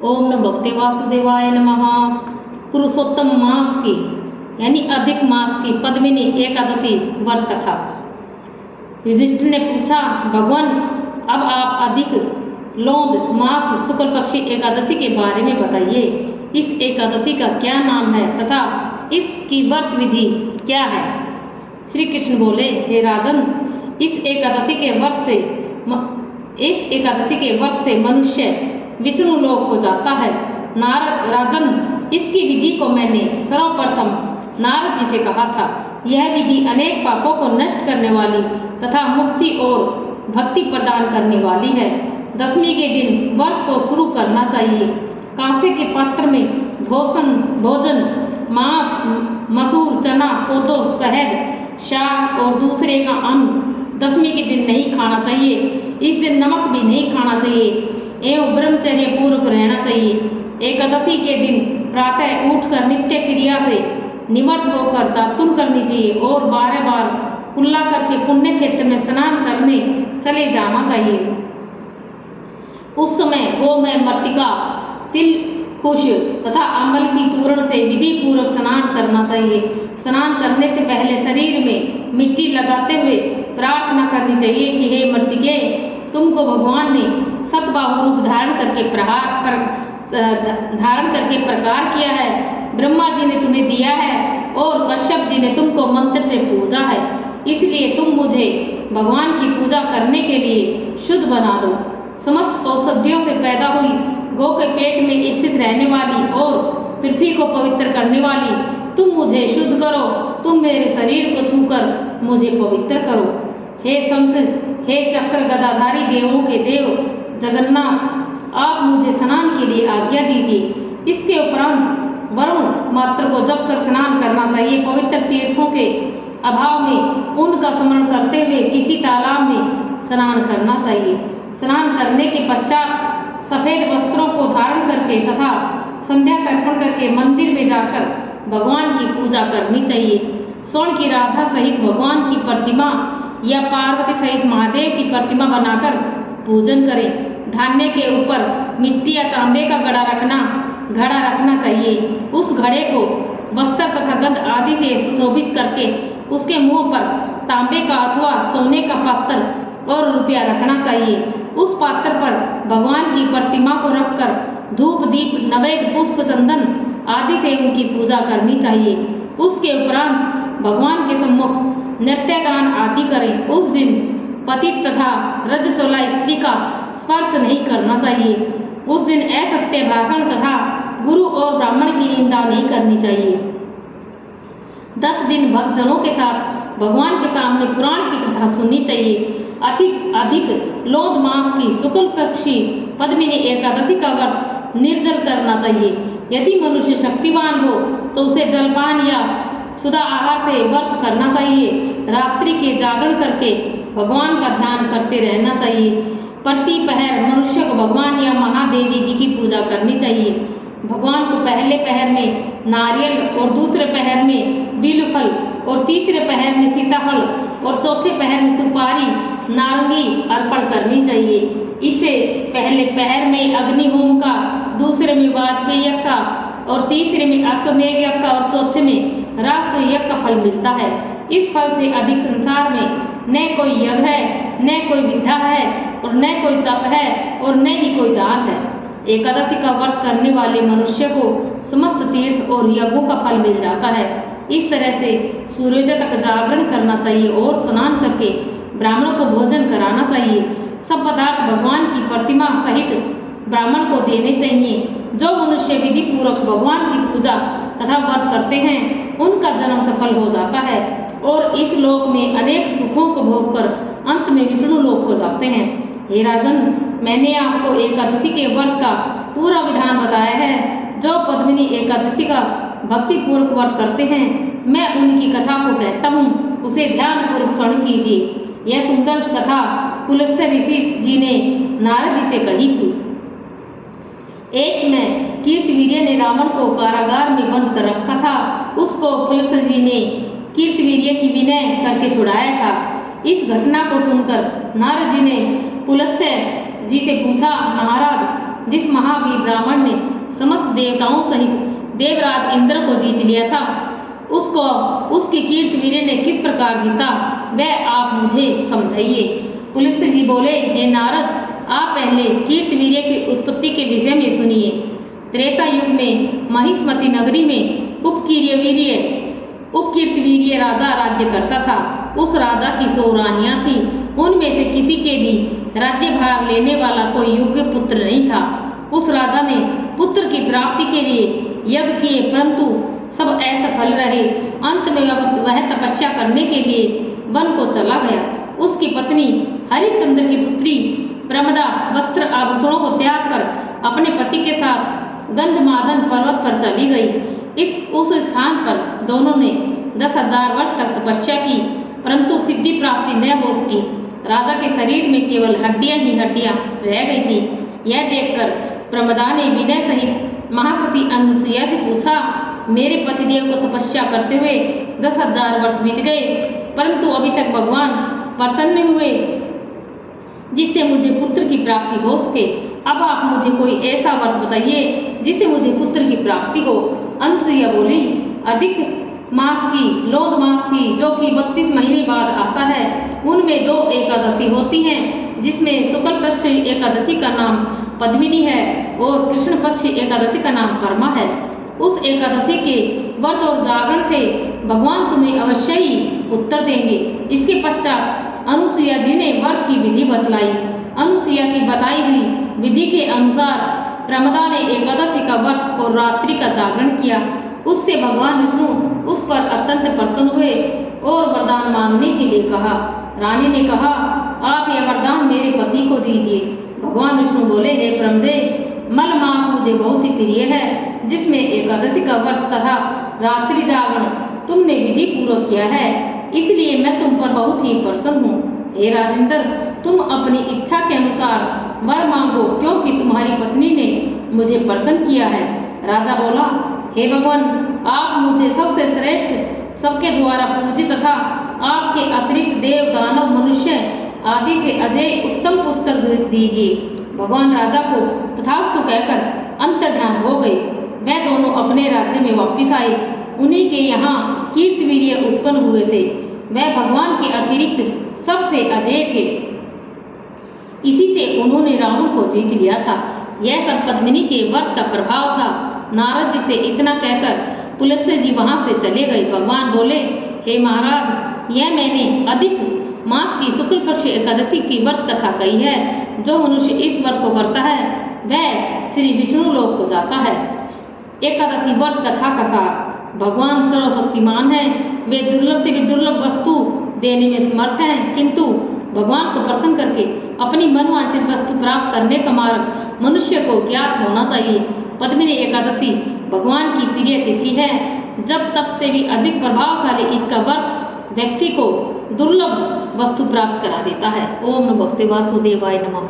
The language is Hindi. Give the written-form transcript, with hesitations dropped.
ओम नमो भगवते वासुदेवाय नमः। पुरुषोत्तम मास की यानी अधिक मास की पद्मिनी एकादशी व्रत कथा। युधिष्ठिर ने पूछा, भगवान अब आप अधिक लोध मास शुक्ल पक्षी एकादशी के बारे में बताइए। इस एकादशी का क्या नाम है तथा इसकी व्रत विधि क्या है। श्री कृष्ण बोले, हे राजन, इस एकादशी के व्रत से मनुष्य विष्णु लोक को जाता है। नारद राजन, इसकी विधि को मैंने सर्वप्रथम नारद जी से कहा था। यह विधि अनेक पापों को नष्ट करने वाली तथा मुक्ति और भक्ति प्रदान करने वाली है। दशमी के दिन व्रत को शुरू करना चाहिए। कांसे के पात्र में भोजन मांस, मसूर, चना, कोदो, शहद, शाक और दूसरे का अन्न दशमी के दिन नहीं खाना चाहिए। इस दिन नमक भी नहीं खाना चाहिए एवं ब्रह्मचर्य पूर्वक रहना चाहिए। एकादशी के दिन प्रातः उठकर नित्य क्रिया से निवृत्त होकर दातुन करनी चाहिए और बार बार कुल्ला करके पुण्य क्षेत्र में स्नान करने चले जाना चाहिए। उस समय गोमय, मृतिका, तिल, कुश तथा अम्ल की चूर्ण से विधि पूर्वक स्नान करना चाहिए। स्नान करने से पहले शरीर में मिट्टी लगाते हुए प्रार्थना करनी चाहिए कि हे मृतिके, तुमको भगवान ने सतबाहु रूप धारण करके प्रकार किया है। ब्रह्मा जी ने तुम्हें दिया है और कश्यप जी ने तुमको मंत्र से पूजा है। इसलिए तुम मुझे भगवान की पूजा करने के लिए शुद्ध बना दो। समस्त औषधियों से पैदा हुई गौ के पेट में स्थित रहने वाली और पृथ्वी को पवित्र करने वाली तुम मुझे शुद्ध करो। तुम मेरे शरीर को छूकर मुझे पवित्र करो। हे शंख, हे चक्र गदाधारी देवों के देव जगन्नाथ, आप मुझे स्नान के लिए आज्ञा दीजिए। इसके उपरांत वरुण मात्र को जप कर स्नान करना चाहिए। पवित्र तीर्थों के अभाव में उनका स्मरण करते हुए किसी तालाब में स्नान करना चाहिए। स्नान करने के पश्चात सफेद वस्त्रों को धारण करके तथा संध्या तर्पण करके मंदिर में जाकर भगवान की पूजा करनी चाहिए। स्वर्ण की राधा सहित भगवान की प्रतिमा या पार्वती सहित महादेव की प्रतिमा बनाकर पूजन करें। धान्य के ऊपर मिट्टी या तांबे का घड़ा रखना चाहिए। उस घड़े को वस्त्र तथा गंध आदि से सुशोभित करके उसके मुंह पर तांबे का अथवा सोने का पात्र और रुपया रखना चाहिए। उस पात्र पर भगवान की प्रतिमा को रखकर धूप, दीप, नैवेद्य, पुष्प, चंदन आदि से उनकी पूजा करनी चाहिए। उसके उपरांत भगवान के सम्मुख नृत्य गान आदि करें। उस दिन पतित तथा रजस्वला स्त्री का स्पर्श नहीं करना चाहिए। उस दिन असत्य भाषण तथा गुरु और ब्राह्मण की निंदा नहीं करनी चाहिए। 10 दिन भक्तजनों के साथ भगवान के सामने पुराण की कथा सुननी चाहिए। अधिक लोध मास की शुक्ल पक्षी पद्मिनी एकादशी का व्रत निर्जल करना चाहिए। यदि मनुष्य शक्तिवान हो तो उसे जलपान या क्षुधा आहार से व्रत करना चाहिए। रात्रि के जागरण करके भगवान का ध्यान करते रहना चाहिए। प्रति पहर मनुष्य को भगवान या महादेवी जी की पूजा करनी चाहिए। भगवान को पहले पहर में नारियल और दूसरे पहर में बिल्वफल और तीसरे पहर में सीताफल और चौथे पहर में सुपारी, नारंगी अर्पण करनी चाहिए। इसे पहले पहर में अग्निहोम का, दूसरे में वाजपेयी यज्ञ का और तीसरे में अश्वमेध यज्ञ का और चौथे में राष्ट्र यज्ञ का फल मिलता है। इस फल से अधिक संसार में न कोई यज्ञ है, न कोई विद्या है और न कोई तप है और न ही कोई दान है। एकादशी का व्रत करने वाले मनुष्य को समस्त तीर्थ और यज्ञों का फल मिल जाता है। इस तरह से सूर्योदय तक जागरण करना चाहिए और स्नान करके ब्राह्मणों को भोजन कराना चाहिए। सब पदार्थ भगवान की प्रतिमा सहित ब्राह्मण को देने चाहिए। जो मनुष्य विधि पूर्वक भगवान की पूजा तथा व्रत करते हैं उनका जन्म सफल हो जाता है और इस लोक में अनेक सुखों को भोगकर अंत में विष्णु लोक को जाते हैं। हे राजन, मैंने आपको एकादशी के व्रत का पूरा विधान बताया है। जो पद्मिनी एकादशी का भक्ति पूर्वक व्रत करते हैं, मैं उनकी कथा को कहता हूँ, उसे ध्यान पूर्वक श्रवण कीजिए। यह सुंदर कथा पुलस्त्य ऋषि जी ने नारद जी से कही थी। एक समय कीर्तवीर्य ने रावण को कारागार में बंद कर रखा था। उसको पुलस्त्य जी ने कीर्तवीर्य की विनय करके छुड़ाया था। इस घटना को सुनकर नारद जी ने पुलस्त्य जी से पूछा, महाराज, जिस महावीर रावण ने समस्त देवताओं सहित देवराज इंद्र को जीत लिया था, उसको उसकी कीर्तवीर्य ने किस प्रकार जीता, वह आप मुझे समझाइए। पुलस्त्य जी बोले, हे नारद, आप पहले कीर्तवीर्य की उत्पत्ति के विषय में सुनिए। त्रेता युग में महिष्मती नगरी में उपकीर्तवीर्य राजा राज्य करता था। उस राजा की 100 रानियां थीं। उनमें से किसी के भी राज्यभार लेने वाला कोई योग्य पुत्र नहीं था। उस राजा ने पुत्र की प्राप्ति के लिए यज्ञ किए, परंतु सब असफल रहे। अंत में वह तपस्या करने के लिए वन को चला गया। उसकी पत्नी हरिश्चंद्र की पुत्री प्रमदा वस्त्र आभूषणों को त्याग कर अपने पति के साथ गंधमादन पर्वत पर चली गई। उस स्थान पर दोनों ने 10,000 वर्ष तक तपस्या की, परंतु सिद्धि प्राप्ति न हो सकी। राजा के शरीर में केवल हड्डियां ही हड्डियां रह गई थी। यह देखकर प्रमदा ने विनय सहित महासती अनुसुईया से पूछा, मेरे पतिदेव को तपस्या करते हुए 10,000 वर्ष बीत गए, परंतु अभी तक भगवान प्रसन्न हुए जिससे मुझे पुत्र की प्राप्ति हो सके। अब आप मुझे कोई ऐसा व्रत बताइए जिससे मुझे पुत्र की प्राप्ति हो। अनुसुईया बोली, अधिक मास की, लोध मास की, जो कि 32 महीने बाद आता है, उनमें 2 एकादशी होती हैं, जिसमें शुक्ल पक्ष एकादशी का नाम पद्मिनी है और कृष्ण पक्ष एकादशी का नाम परमा है। उस एकादशी के व्रत और जागरण से भगवान तुम्हें अवश्य ही पुत्र देंगे। इसके पश्चात अनुसुईया जी ने व्रत की विधि बतलाई। अनुसुईया की बताई हुई विधि के अनुसार प्रमदा ने एकादशी का व्रत और रात्रि का जागरण किया। उससे भगवान विष्णु उस पर अत्यंत प्रसन्न हुए और वरदान मांगने के लिए कहा। रानी ने कहा, आप यह वरदान मेरे पति को दीजिए। भगवान विष्णु बोले, हे प्रमदे, मल मास मुझे बहुत ही प्रिय है, जिसमें एकादशी का व्रत तथा रात्रि जागरण तुमने विधि पूर्वक किया है, इसलिए मैं तुम पर बहुत ही प्रसन्न हूँ। हे राजेंद्र, तुम अपनी इच्छा के अनुसार वर मांगो, क्योंकि तुम्हारी पत्नी ने मुझे प्रसन्न किया है। राजा बोला, हे भगवान, आप मुझे सबसे श्रेष्ठ, सबके द्वारा पूजित तथा आपके अतिरिक्त देव, दानव, मनुष्य आदि से अजय उत्तम पुत्र दीजिए। भगवान राजा को तथास्तु कहकर अंतर्ध्यान हो गए। वह दोनों अपने राज्य में वापिस आए। उन्हीं के यहाँ कीर्तवीर्य उत्पन्न हुए थे। वह भगवान के अतिरिक्त सबसे अजय थे। इसी से उन्होंने रावण को जीत लिया था। यह सब पद्मिनी के व्रत का प्रभाव था। नारद जी से इतना कहकर पुलस्त्य जी वहां से चले गए। भगवान बोले, हे महाराज, यह मैंने अधिक मास की शुक्ल पक्ष एकादशी की व्रत कथा कही है। जो मनुष्य इस व्रत को करता है वह श्री विष्णु लोक को जाता है। एकादशी व्रत कथा का सार, भगवान सर्वशक्तिमान है। वे दुर्लभ से भी दुर्लभ वस्तु देने में समर्थ हैं, किंतु भगवान को प्रसन्न करके अपनी मनवांछित वस्तु प्राप्त करने का मार्ग मनुष्य को ज्ञात होना चाहिए। पद्मिनी एकादशी भगवान की प्रिय तिथि है। जब तप से भी अधिक प्रभावशाली इसका व्रत व्यक्ति को दुर्लभ वस्तु प्राप्त करा देता है। ओम नमो भगवते वासुदेवाय नमः।